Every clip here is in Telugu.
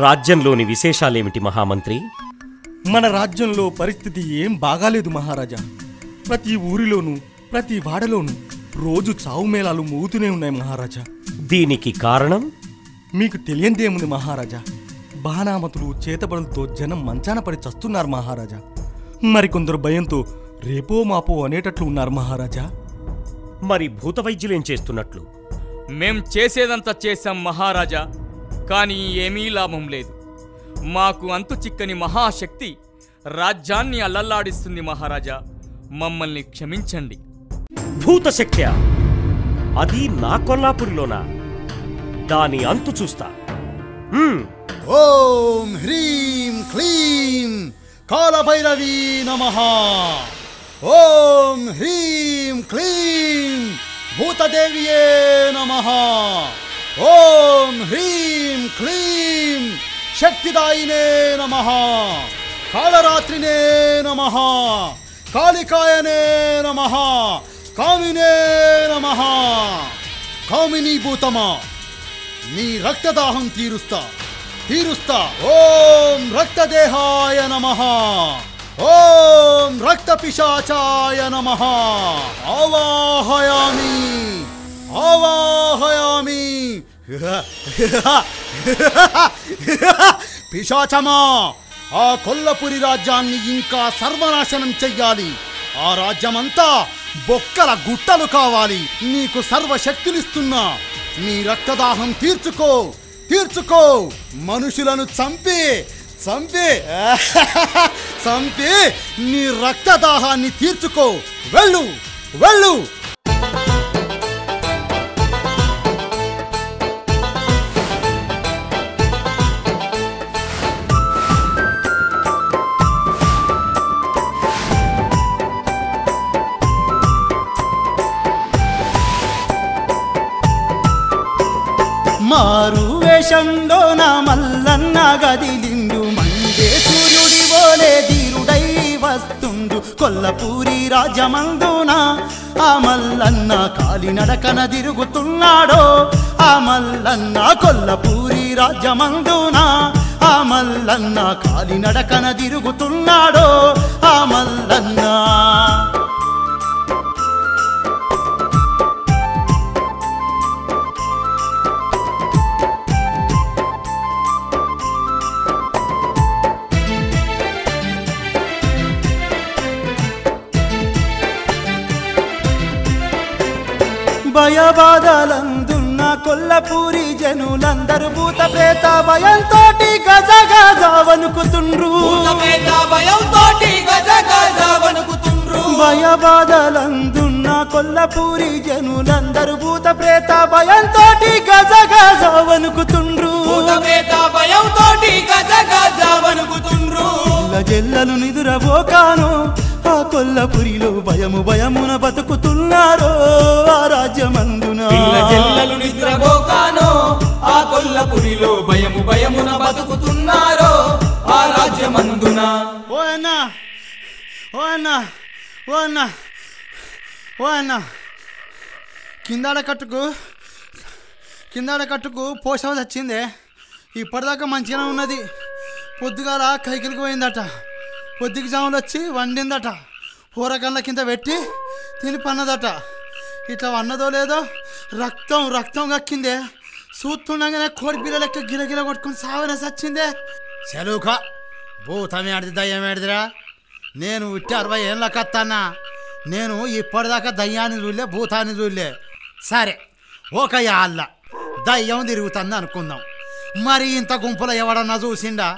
రాజ్యంలోని విశేషాలేమిటి మహామంత్రి? మన రాజ్యంలో పరిస్థితి ఏం బాగాలేదు మహారాజా. ప్రతి ఊరిలోనూ ప్రతి వాడలోనూ రోజు చావు మేళాలు మోగుతూనే ఉన్నాయి మహారాజా. దీనికి కారణం మీకు తెలియందేముంది మహారాజా. బాణామతులు చేతబడులతో జనం మంచాన పడి చస్తున్నారు మహారాజా. మరికొందరు భయంతో రేపో మాపో అనేటట్లు ఉన్నారు మహారాజా. మరి భూత వైద్యులేం చేస్తున్నట్లు? మేం చేసేదంతా చేశాం మహారాజా, కానీ ఏమీ లాభం లేదు. మాకు అంతు చిక్కని మహాశక్తి రాజ్యాన్ని అల్లల్లాడిస్తుంది మహారాజా. మమ్మల్ని క్షమించండి. భూతశక్త్యా? అది నా కొల్లాపురిలోనా? దాని అంతు చూస్తా. ఓం హ్రీం క్లీం కాలభైరవీ నమః. ఓం హ్రీం క్లీం భూతదేవియే నమః. ఓం హ్రీం క్లీం శక్తిదాయినే నమః. కాళరాత్రినే నమః. కాళికాయనే నమః. కామినే నమః. కామినీ భూతమా, నీ రక్తదాహం తీరుస్తా. ఓం రక్తదేహాయ నమః. ఓం రక్తపిశాచాయ నమః. ఆవాహయామి. పిశాచమా, ఆ కొల్లపురి రాజ్యాన్ని ఇంకా సర్వనాశనం చెయ్యాలి. ఆ రాజ్యమంతా బొక్కల గుట్టలు కావాలి. నీకు సర్వశక్తులిస్తున్నా. నీ రక్తదాహం తీర్చుకో. మనుషులను చంపి నీ రక్తదాహాన్ని తీర్చుకో. వెళ్ళు. మారు వేషంలో నా మల్లన్న గదిలిండు. మండే సూర్యుడి వోలే ధీరుడై వస్తుండు. కొల్లపూరి రాజమందున ఆ మల్లన్న కాలినడకన తిరుగుతున్నాడో. ఆ మల్లన్న కొల్లపూరి రాజమందున ఆ మల్లన్న కాలినడకన తిరుగుతున్నాడో. ఆ మల్లన్న భయబాధలందున్న కొల్లపూరి జనులందరూ భూత ప్రేత భయంతోటి గజ గజ వణుకుతుండ్రు. భయబాధలందున్న కొల్లపూరి జనులందరూ భూత ప్రేత భయంతోటి గజ గజ వణుకుతుండ్రు. జల్లలు నిదురబోకాను ఆ కొల్లపురిలో భయమున బతుకుతున్నారో. ఆ రాజ్యమందున జల్లలు నిద్రపోకానో. ఆ కొల్లపురిలో భయమున బతుకుతున్నారో. ఆ రాజ్యమందున ఓ అన్న కిందాడ కట్టుకు పోషవ వచ్చిందే. ఇప్పటిదాకా మంచిగానే ఉన్నది. పొద్దుగాల కైకిలికి పోయిందట. పొద్దుకి జాములు వచ్చి వండిందట. కూరగల్ల కింద పెట్టి తిని పన్నదట. ఇట్లా అన్నదో లేదో రక్తం కక్కిందే. చూస్తుండగానే కోడి పిల్ల లెక్క గిలగిల కొట్టుకొని సావనే సచ్చిందే. చెలుక భూతమేడిది దయ్యమేడిదిరా. నేను ఉట్టి 60 ఏళ్ళ కత్తన్నా. నేను ఇప్పటిదాకా దయ్యాన్ని చూడలే, భూతాన్ని చూడలే. సరే ఒక యాళ్ళ దయ్యం తిరుగుతుంది అనుకుందాం. మరి ఇంత గుంపులో ఎవడన్నా చూసిండా?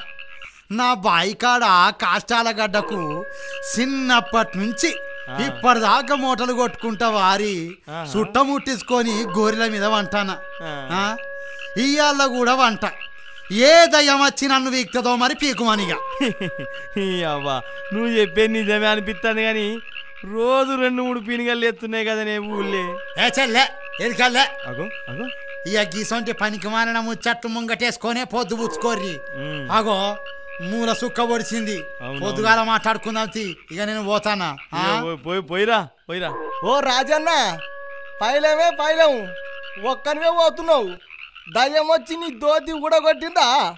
నా బాయికాడ కాష్టాల గడ్డకు చిన్నప్పటి నుంచి ఇప్పటిదాకా మూటలు కొట్టుకుంటా వారి సుట్టముట్టించుకొని గోరెల మీద వంటానా. ఇయ్యాళ్ళ కూడా వంట. ఏ దయ్యం వచ్చి నన్ను వీక్తుందో మరి పీకుమనిగా. అవ్వా నువ్వు చెప్పే నిజమే అనిపిస్తుంది కానీ రోజు 2-3 పీనుగలు ఎత్తున్నాయి కదా నే ఊళ్ళే. ఏ చెల్లె ఎరికల్లే అగో ఇక గీసొంటి పనికి మారిన ముచ్చట్టు ముంగటేసుకొనే పొద్దు పుచ్చుకోర్రి. అగో మూల సుక్క పొడిచింది. పొద్దుగాల మాట్లాడుకుందాం. ఇక నేను పోతానా? పోయిరా. ఓ రాజన్న పైలేము ఒక్కనివే పోతున్నావు. దయ్యం వచ్చి నీ దోతి ఊడగొట్టిందా?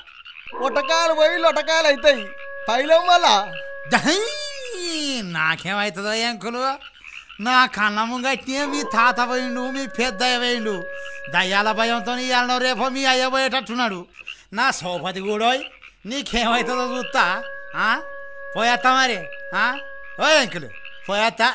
ఒటకాయలు పోయి లొటకాయలు అవుతాయి పైలం వల్ల. దహీ! నాకేమవుతుందో అంకులు, నా కన్నము గట్టినే మీ తాత పోయిండు, మీ పెద్దయ్య పోయిండు. దయ్యాల భయంతో ఇవాళ రేపో మీ అయ్య పోయేటట్టున్నాడు. నా సోపతి కూడా నీకేమవుతుందో చూస్తా. పోయేస్తా మరి. ఓ అంకులు పోయేస్తా.